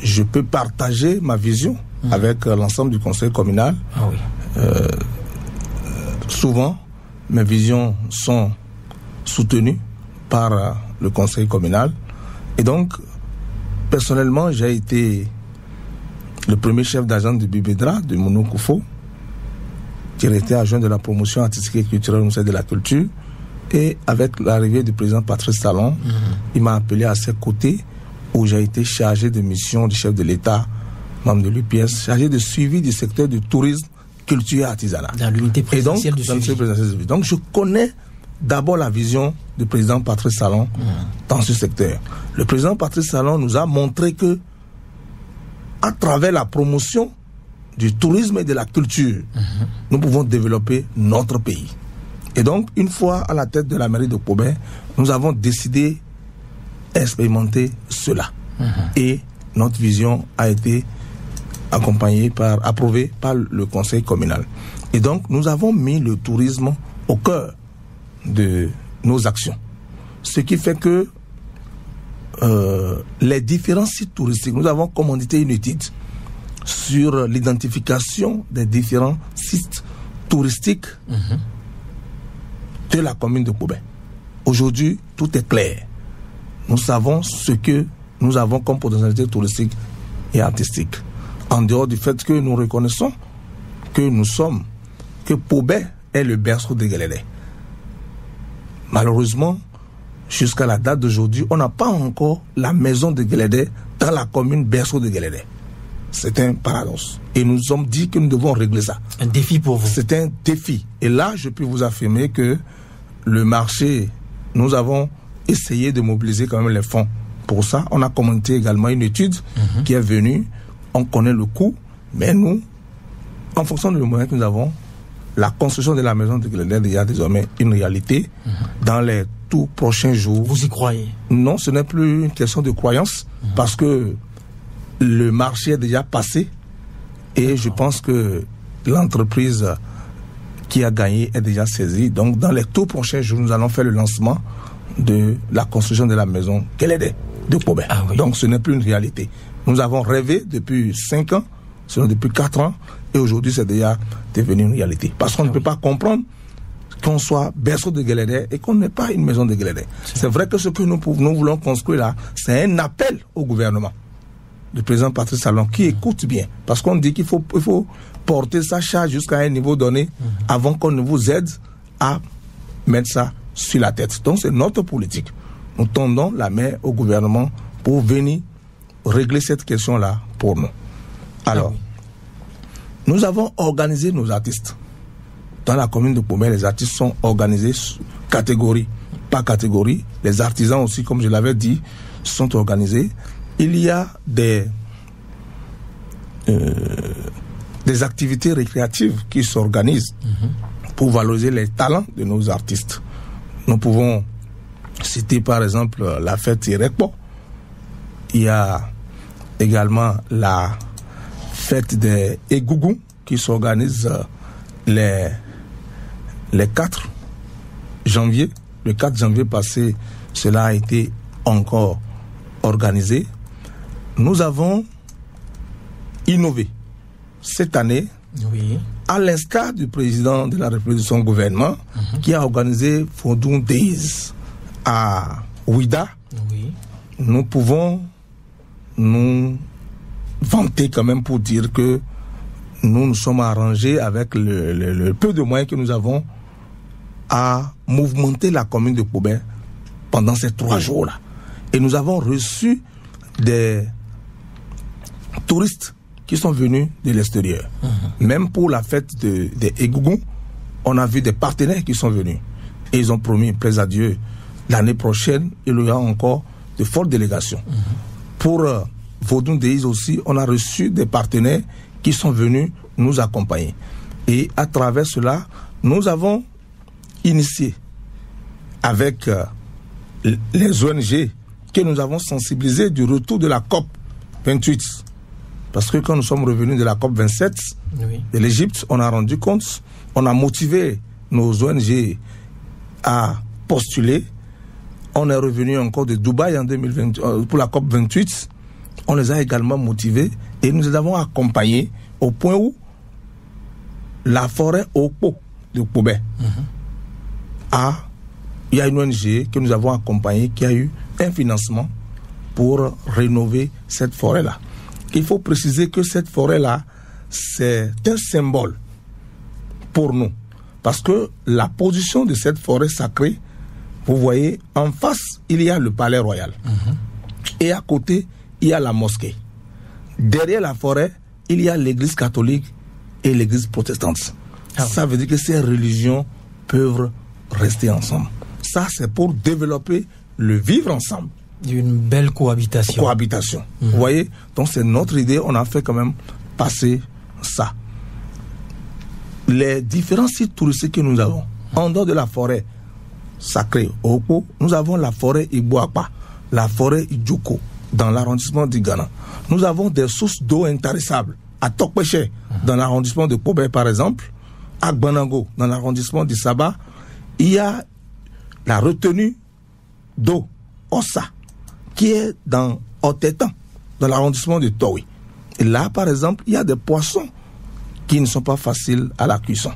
je peux partager ma vision avec l'ensemble du conseil communal. Ah oui. Souvent, mes visions sont soutenues par le conseil communal. Et donc, personnellement, j'ai été le premier chef d'agence de Bibedra, de Mounou Koufo, directeur adjoint de la promotion artistique et culturelle au ministère de la Culture. Et avec l'arrivée du président Patrice Talon, il m'a appelé à ses côtés, où j'ai été chargé de mission du chef de l'État, membre de l'UPS, chargé de suivi du secteur du tourisme, culture et artisanat. Dans l'unité présidentielle du suivi. Donc je connais d'abord la vision du président Patrice Talon dans ce secteur. Le président Patrice Talon nous a montré que, à travers la promotion du tourisme et de la culture, nous pouvons développer notre pays. Et donc, une fois à la tête de la mairie de Pobé, nous avons décidé d'expérimenter cela. Et notre vision a été approuvée par le conseil communal. Et donc, nous avons mis le tourisme au cœur de nos actions. Ce qui fait que les différents sites touristiques, nous avons commandité une étude sur l'identification des différents sites touristiques de la commune de Pobé. Aujourd'hui, tout est clair. Nous savons ce que nous avons comme potentialité touristique et artistique. En dehors du fait que nous reconnaissons que Pobé est le berceau de Guélédé. Malheureusement, jusqu'à la date d'aujourd'hui, on n'a pas encore la maison de Guélédé dans la commune berceau de Guélédé. C'est un paradoxe. Et nous nous sommes dit que nous devons régler ça. Un défi pour vous. C'est un défi. Et là, je peux vous affirmer que le marché, nous avons essayé de mobiliser quand même les fonds. Pour ça, on a commenté également une étude qui est venue. On connaît le coût, mais nous, en fonction de moyens que nous avons, la construction de la maison de Guélédé est déjà désormais une réalité dans les tout prochains jours. Vous y croyez? Non, ce n'est plus une question de croyance, parce que le marché est déjà passé et je pense que l'entreprise qui a gagné est déjà saisie. Donc, dans les tout prochains jours, nous allons faire le lancement de la construction de la maison Guélédé de Pobé. Donc, ce n'est plus une réalité. Nous avons rêvé depuis 5 ans, sinon depuis 4 ans, et aujourd'hui, c'est déjà devenu une réalité. Parce qu'on ne peut pas comprendre qu'on soit berceau de Guélédé et qu'on n'ait pas une maison de Guélédé. C'est vrai que ce que nous voulons construire là, c'est un appel au gouvernement. Le président Patrice Talon qui écoute bien, parce qu'on dit qu'il faut porter sa charge jusqu'à un niveau donné avant qu'on ne vous aide à mettre ça sur la tête. Donc c'est notre politique. Nous tendons la main au gouvernement pour venir régler cette question-là pour nous. Alors, nous avons organisé nos artistes. Dans la commune de Pobé, les artistes sont organisés catégorie par catégorie. Les artisans aussi, comme je l'avais dit, sont organisés. Il y a des activités récréatives qui s'organisent pour valoriser les talents de nos artistes. Nous pouvons citer par exemple la fête Irekpo. Il y a également la fête des Egougou qui s'organise le 4 janvier. Le 4 janvier passé, cela a été encore organisé. Nous avons innové cette année, à l'instar du président de la République de son gouvernement, qui a organisé Fondou Days à Ouida. Nous pouvons nous vanter quand même pour dire que nous sommes arrangés avec le peu de moyens que nous avons à mouvementer la commune de Pobé pendant ces 3 jours-là. Et nous avons reçu des touristes qui sont venus de l'extérieur. Même pour la fête des Egougou, on a vu des partenaires qui sont venus. Et ils ont promis, plaise à Dieu, l'année prochaine, il y aura encore de fortes délégations. Pour Vodou Deis aussi, on a reçu des partenaires qui sont venus nous accompagner. Et à travers cela, nous avons initié avec les ONG que nous avons sensibilisé du retour de la COP 28. Parce que quand nous sommes revenus de la COP 27 de l'Égypte, on a rendu compte, on a motivé nos ONG à postuler. On est revenu encore de Dubaï en 2020 pour la COP 28. On les a également motivés et nous les avons accompagnés au point où la forêt Okpo de Pobé il y a une ONG que nous avons accompagnée qui a eu un financement pour rénover cette forêt-là. Il faut préciser que cette forêt-là, c'est un symbole pour nous. Parce que la position de cette forêt sacrée, vous voyez, en face, il y a le palais royal. Et à côté, il y a la mosquée. Derrière la forêt, il y a l'église catholique et l'église protestante. Ça veut dire que ces religions peuvent rester ensemble. Ça, c'est pour développer le vivre ensemble. Une belle cohabitation. Vous voyez? Donc, c'est notre idée. On a fait quand même passer ça. Les différents sites touristiques que nous avons, en dehors de la forêt sacrée Oko, nous avons la forêt Iboapa, la forêt Idjoko, dans l'arrondissement d'Igana. Nous avons des sources d'eau intarissables à Tokpeche, dans l'arrondissement de Pobé, par exemple, à Gbanango, dans l'arrondissement du Saba. Il y a la retenue d'eau Ossa, qui est dans Otetan, dans l'arrondissement de Towi. Et là, par exemple, il y a des poissons qui ne sont pas faciles à la cuisson.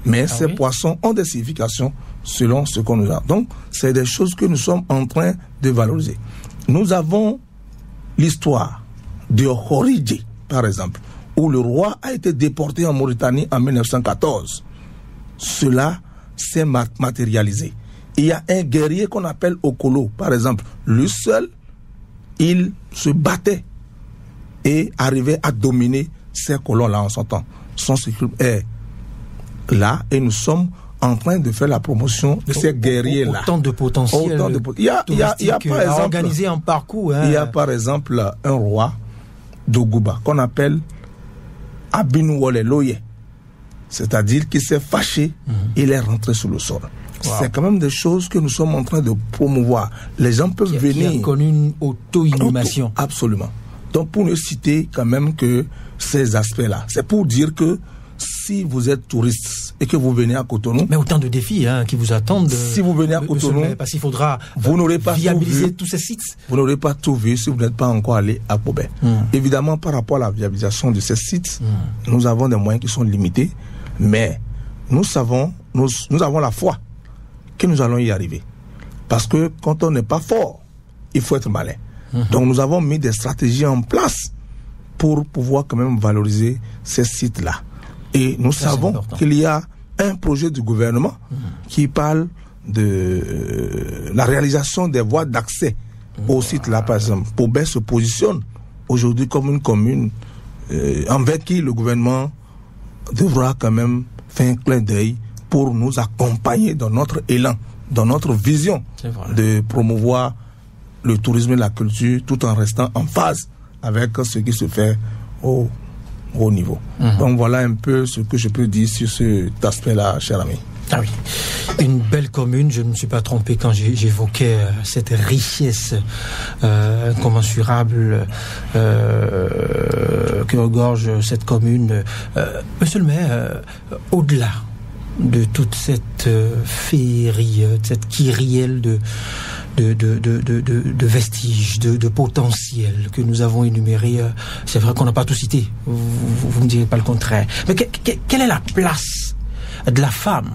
Mais ces poissons ont des significations selon ce qu'on nous a. Donc, c'est des choses que nous sommes en train de valoriser. Nous avons l'histoire de Khoridje, par exemple, où le roi a été déporté en Mauritanie en 1914. Cela s'est matérialisé. Il y a un guerrier qu'on appelle Okolo, par exemple. Lui seul, il se battait et arrivait à dominer ces colons-là en son temps. Son cycle est là et nous sommes en train de faire la promotion de ces guerriers-là. Autant de potentiel. Il y a par exemple, organiser un parcours. Il y a par exemple un roi d'Ogouba qu'on appelle Abinouole Loye. C'est-à-dire qu'il s'est fâché et il est rentré sur le sol. C'est quand même des choses que nous sommes en train de promouvoir. Les gens peuvent venir. Qui a connu une auto-inhumation. Absolument. Donc pour ne citer quand même que ces aspects-là, c'est pour dire que si vous êtes touriste et que vous venez à Cotonou... Mais autant de défis qui vous attendent. Si vous venez à Cotonou... Parce qu'il faudra vous n'aurez pas viabiliser tous ces sites. Vous n'aurez pas tout vu si vous n'êtes pas encore allé à Pobé. Évidemment, par rapport à la viabilisation de ces sites, nous avons des moyens qui sont limités, mais nous avons la foi que nous allons y arriver. Parce que quand on n'est pas fort, il faut être malin. Donc nous avons mis des stratégies en place pour pouvoir quand même valoriser ces sites-là. Et nous savons qu'il y a un projet du gouvernement qui parle de la réalisation des voies d'accès au site-là, par exemple. Pobé se positionne aujourd'hui comme une commune envers qui le gouvernement devra quand même faire un clin d'œil pour nous accompagner dans notre élan, dans notre vision de promouvoir le tourisme et la culture tout en restant en phase avec ce qui se fait au niveau. Donc voilà un peu ce que je peux dire sur cet aspect-là, cher ami. Ah oui, une belle commune, je ne me suis pas trompé quand j'évoquais cette richesse incommensurable que regorge cette commune. Monsieur le maire, au-delà de toute cette féerie, cette kyrielle de vestiges, de potentiel que nous avons énumérés, c'est vrai qu'on n'a pas tout cité, vous me direz pas le contraire. Mais quelle est la place de la femme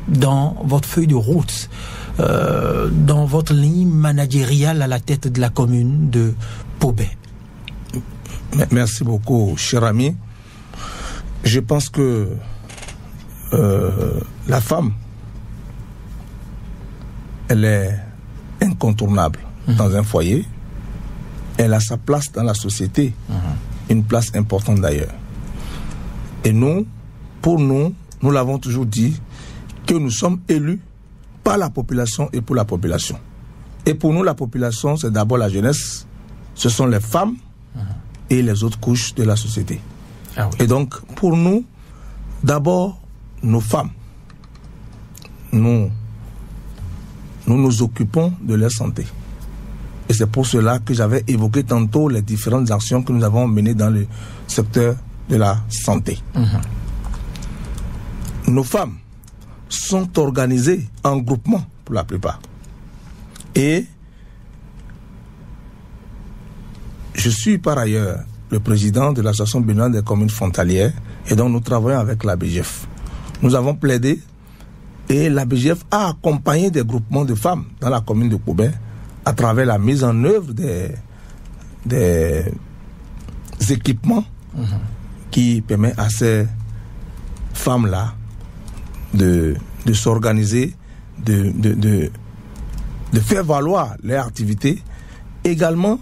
dans votre feuille de route, dans votre ligne managériale à la tête de la commune de Pobé? Merci beaucoup, cher ami. Je pense que la femme, elle est incontournable dans un foyer. Elle a sa place dans la société, une place importante d'ailleurs. Et nous, pour nous l'avons toujours dit, que nous sommes élus par la population et pour la population. Et pour nous, la population, c'est d'abord la jeunesse, ce sont les femmes et les autres couches de la société. Ah oui. Et donc, pour nous, d'abord, nos femmes, nous nous occupons de leur santé. Et c'est pour cela que j'avais évoqué tantôt les différentes actions que nous avons menées dans le secteur de la santé. Nos femmes sont organisées en groupement pour la plupart. Et je suis par ailleurs le président de l'association béninoise des communes frontalières et donc nous travaillons avec la BGF. Nous avons plaidé et la BGF a accompagné des groupements de femmes dans la commune de Pobé à travers la mise en œuvre des équipements qui permettent à ces femmes-là de s'organiser, de faire valoir leur activité. Également,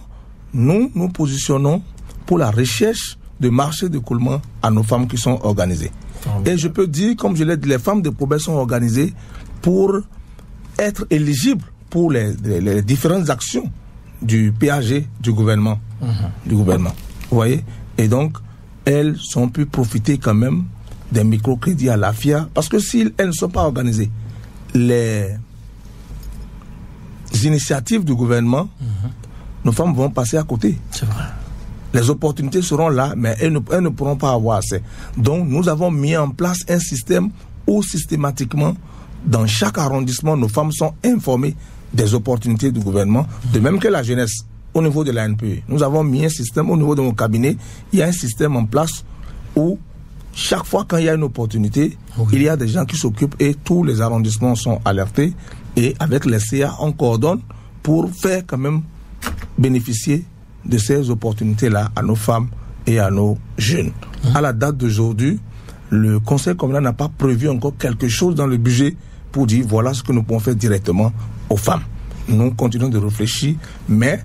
nous positionnons pour la recherche de marché d'écoulement à nos femmes qui sont organisées. Et je peux dire, comme je l'ai dit, les femmes de Pobé sont organisées pour être éligibles pour les différentes actions du PAG du gouvernement. Vous voyez? Et donc, elles ont pu profiter quand même des microcrédits à l'AFIA, parce que si elles ne sont pas organisées, les initiatives du gouvernement, nos femmes vont passer à côté. C'est vrai. Les opportunités seront là, mais elles ne pourront pas avoir assez. Donc, nous avons mis en place un système où systématiquement, dans chaque arrondissement, nos femmes sont informées des opportunités du gouvernement, de même que la jeunesse. Au niveau de la NPE, nous avons mis un système au niveau de mon cabinet. Il y a un système en place où chaque fois quand il y a une opportunité, il y a des gens qui s'occupent et tous les arrondissements sont alertés. Et avec les CA, on coordonne pour faire quand même bénéficier de ces opportunités-là à nos femmes et à nos jeunes. À la date d'aujourd'hui, le conseil communal n'a pas prévu encore quelque chose dans le budget pour dire voilà ce que nous pouvons faire directement aux femmes. Nous continuons de réfléchir, mais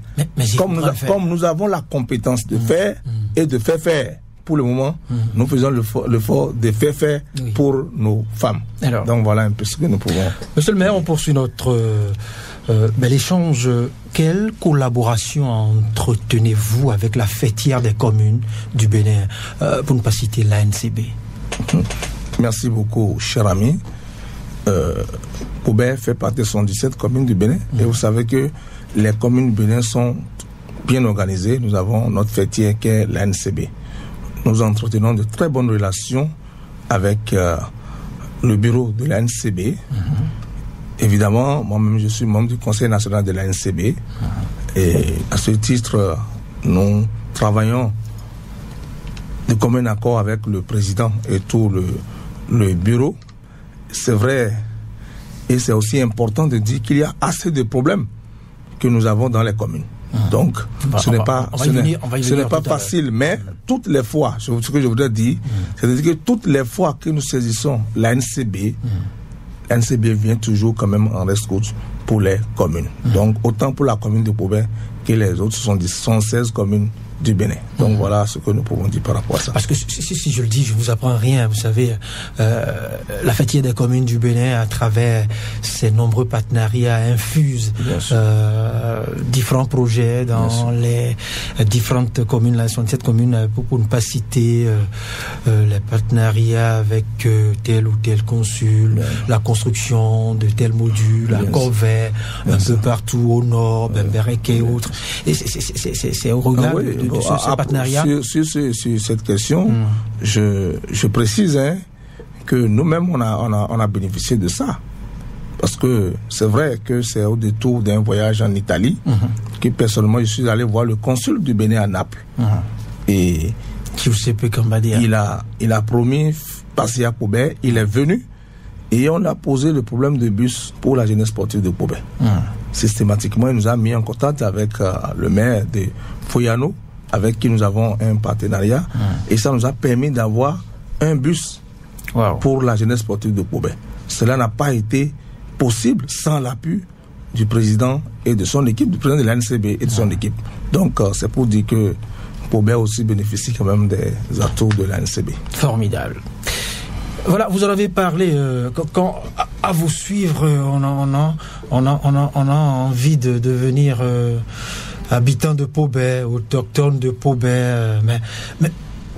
comme nous avons la compétence de faire et de faire pour le moment, nous faisons l'effort de faire pour nos femmes. Alors, donc voilà un peu ce que nous pouvons. Monsieur le maire, on poursuit notre l'échange. Quelle collaboration entretenez-vous avec la fêtière des communes du Bénin, pour ne pas citer l'ANCB? Merci beaucoup, cher ami. Pobé fait partie de 117 communes du Bénin. Et vous savez que les communes du Bénin sont bien organisées. Nous avons notre fêtière qui est l'ANCB. Nous entretenons de très bonnes relations avec le bureau de l'ANCB. Évidemment, moi-même, je suis membre du Conseil national de l'ANCB. Et à ce titre, nous travaillons de commun accord avec le président et tout le bureau. C'est vrai, et c'est aussi important de dire qu'il y a assez de problèmes que nous avons dans les communes. Donc, ce n'est pas facile, mais toutes les fois, ce que je voudrais dire, c'est-à-dire que toutes les fois que nous saisissons l'ANCB, l'ANCB vient toujours quand même en rescousse pour les communes. Donc, autant pour la commune de Pobé que les autres 116 communes du Bénin. Donc voilà ce que nous pouvons dire par rapport à ça. Parce que si je le dis, je vous apprends rien. Vous savez, la fêtière des communes du Bénin, à travers ses nombreux partenariats, infuse différents projets dans les différentes communes, la 67 communes, pour ne pas citer les partenariats avec tel ou tel consul, la construction de tel module, la Corvée, un peu partout au nord, Bemberek et autres. Et c'est au regard de ce partenariat. Sur cette question, je précise que nous-mêmes, on a bénéficié de ça. Parce que c'est vrai que c'est au détour d'un voyage en Italie que personnellement, je suis allé voir le consul du Bénin à Naples. Et il a promis passer à Pobé, il est venu et on a posé le problème de bus pour la jeunesse sportive de Pobé. Systématiquement, il nous a mis en contact avec le maire de Foyano, avec qui nous avons un partenariat, et ça nous a permis d'avoir un bus pour la jeunesse sportive de Pobé. Cela n'a pas été possible sans l'appui du président et de son équipe, du président de l'ANCB et de son équipe. Donc c'est pour dire que Pobé aussi bénéficie quand même des atouts de l'ANCB. Formidable. Voilà, vous en avez parlé. Quand à vous suivre, on a envie de devenir habitant de Pobé, autochtone de Pobé, mais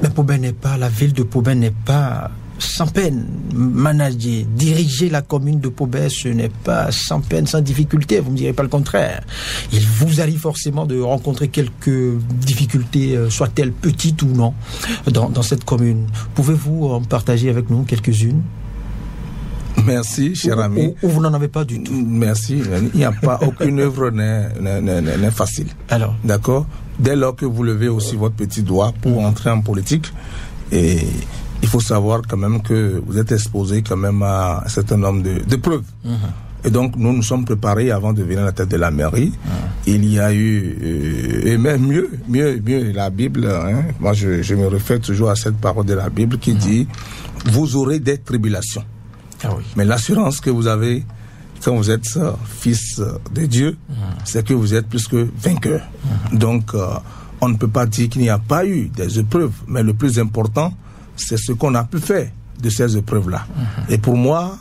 Pobé n'est pas, la ville de Pobé n'est pas sans peine. Manager, diriger la commune de Pobé, ce n'est pas sans peine, sans difficulté, vous ne me direz pas le contraire. Il vous arrive forcément de rencontrer quelques difficultés, soient-elles petites ou non, dans cette commune. Pouvez-vous en partager avec nous quelques-unes? Merci, cher ami. Ou vous n'en avez pas du tout? Merci. Il n'y a pas aucune œuvre n'est facile. Alors, d'accord. Dès lors que vous levez aussi votre petit doigt pour entrer en politique, et il faut savoir quand même que vous êtes exposé quand même à un certain nombre de preuves. Et donc nous nous sommes préparés avant de venir à la tête de la mairie. Il y a eu et même mieux la Bible. Moi je me réfère toujours à cette parole de la Bible qui dit vous aurez des tribulations. Ah oui. Mais l'assurance que vous avez quand vous êtes fils de Dieu, c'est que vous êtes plus que vainqueur. Donc, on ne peut pas dire qu'il n'y a pas eu des épreuves, mais le plus important, c'est ce qu'on a pu faire de ces épreuves-là. Et pour moi,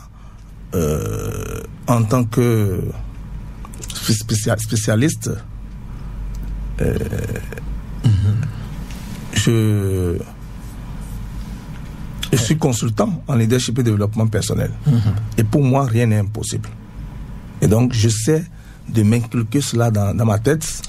en tant que spécialiste, je suis consultant en leadership et développement personnel. Et pour moi, rien n'est impossible. Et donc, j'essaie de m'inculquer cela dans ma tête.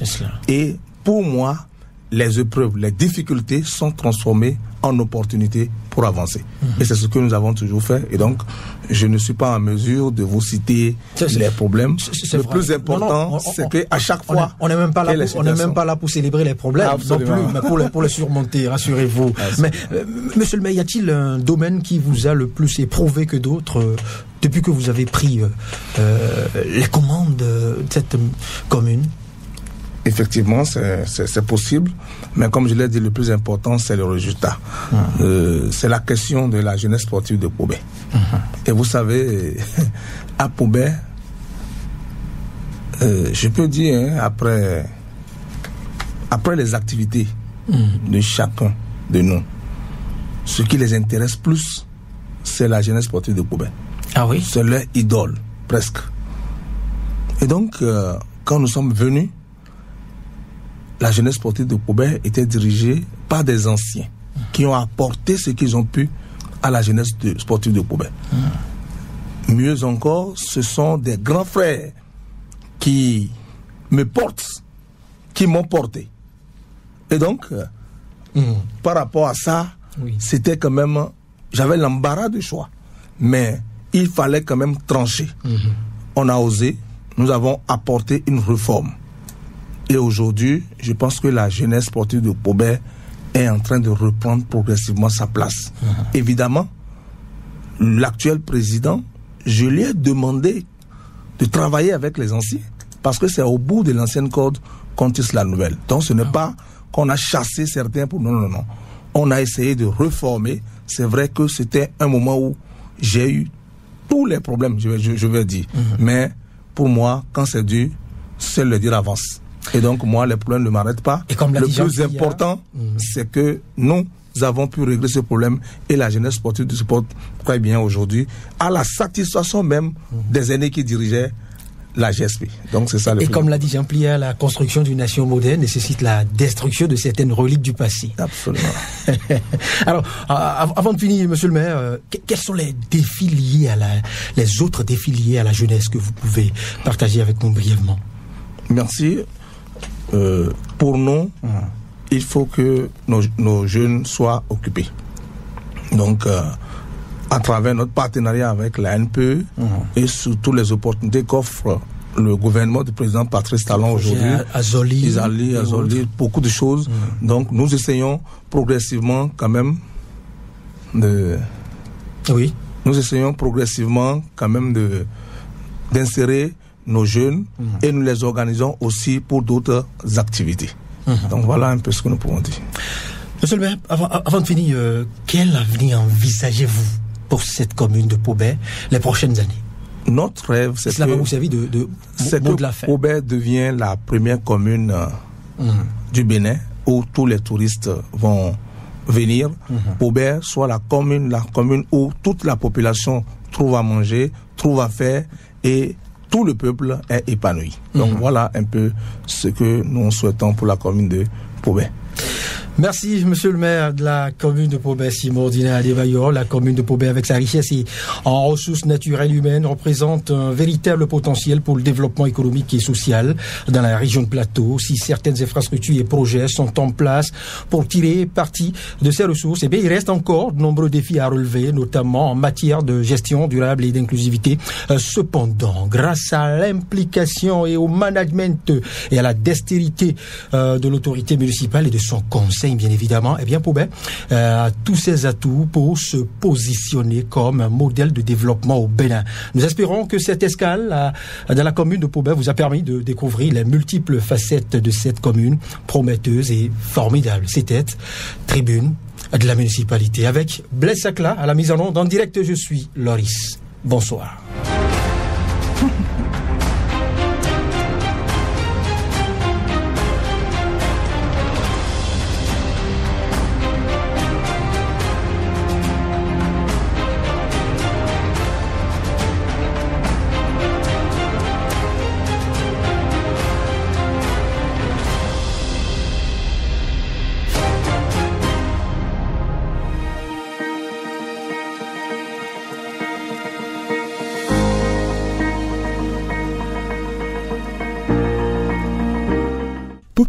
Et pour moi, les épreuves, les difficultés sont transformées en opportunités pour avancer. Et c'est ce que nous avons toujours fait. Et donc, je ne suis pas en mesure de vous citer les problèmes. Le plus important, c'est qu'à chaque fois... On n'est même pas là pour célébrer les problèmes. Absolument. Non plus, mais pour les surmonter, rassurez-vous. Mais, monsieur le maire, y a-t-il un domaine qui vous a le plus éprouvé que d'autres depuis que vous avez pris les commandes de cette commune? Effectivement, c'est possible, mais comme je l'ai dit, le plus important, c'est le résultat. C'est la question de la jeunesse sportive de Pobé. Et vous savez, à Pobé, je peux dire, après les activités de chacun de nous, ce qui les intéresse plus, c'est la jeunesse sportive de Pobé. Ah oui? C'est leur idole, presque. Et donc, quand nous sommes venus, la jeunesse sportive de Pobé était dirigée par des anciens qui ont apporté ce qu'ils ont pu à la jeunesse sportive de Pobé. Mieux encore, ce sont des grands frères qui me portent, qui m'ont porté. Et donc, par rapport à ça, c'était quand même... J'avais l'embarras du choix. Mais il fallait quand même trancher. On a osé, nous avons apporté une réforme. Et aujourd'hui, je pense que la jeunesse sportive de Pobé est en train de reprendre progressivement sa place. Évidemment, l'actuel président, je lui ai demandé de travailler avec les anciens, parce que c'est au bout de l'ancienne corde qu'on tisse la nouvelle. Donc ce n'est pas qu'on a chassé certains pour... Non. On a essayé de reformer. C'est vrai que c'était un moment où j'ai eu tous les problèmes, je vais dire. Mais pour moi, quand c'est dur, c'est le dire avance. Et donc, moi, les problèmes ne m'arrêtent pas. Le plus important, c'est que nous avons pu régler ce problème et la jeunesse sportive se porte très bien aujourd'hui, à la satisfaction même des aînés qui dirigeaient la GSP. Donc, c'est ça le Et plus comme l'a dit Jean-Pierre, la construction d'une nation moderne nécessite la destruction de certaines reliques du passé. Absolument. Alors, avant de finir, monsieur le maire, quels sont les défis liés les autres défis liés à la jeunesse que vous pouvez partager avec nous brièvement? Merci. Pour nous, il faut que nos jeunes soient occupés. Donc, à travers notre partenariat avec la NPE et surtout les opportunités qu'offre le gouvernement du président Patrice Talon aujourd'hui, Azoli, beaucoup de choses. Donc, nous essayons progressivement quand même d'insérer nos jeunes et nous les organisons aussi pour d'autres activités. Donc voilà un peu ce que nous pouvons dire. Monsieur le maire, avant de finir, quel avenir envisagez-vous pour cette commune de Pobé les prochaines années? Notre rêve, c'est que Pobé devienne la première commune du Bénin où tous les touristes vont venir. Pobé soit la commune où toute la population trouve à manger, trouve à faire et tout le peuple est épanoui. Donc voilà un peu ce que nous souhaitons pour la commune de Pobé. Merci, monsieur le maire de la commune de Pobé, Simon Dina Adebayor. La commune de Pobé, avec sa richesse et en ressources naturelles humaines, représente un véritable potentiel pour le développement économique et social dans la région de Plateau. Si certaines infrastructures et projets sont en place pour tirer parti de ces ressources, eh bien, il reste encore de nombreux défis à relever, notamment en matière de gestion durable et d'inclusivité. Cependant, grâce à l'implication et au management et à la dextérité de l'autorité municipale et de son conseil, bien évidemment, eh bien, Pobé a tous ses atouts pour se positionner comme un modèle de développement au Bénin. Nous espérons que cette escale dans la commune de Pobé vous a permis de découvrir les multiples facettes de cette commune prometteuse et formidable. C'était Tribune de la municipalité. Avec Blaise Sacla à la mise en onde en direct, je suis Loris. Bonsoir.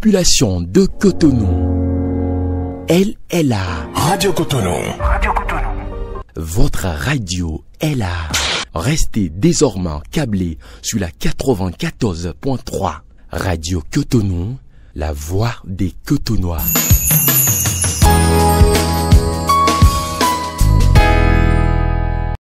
Population de Cotonou, elle est là. Radio Cotonou. Votre radio est là. Restez désormais câblés sur la 94.3. Radio Cotonou, la voix des Cotonois.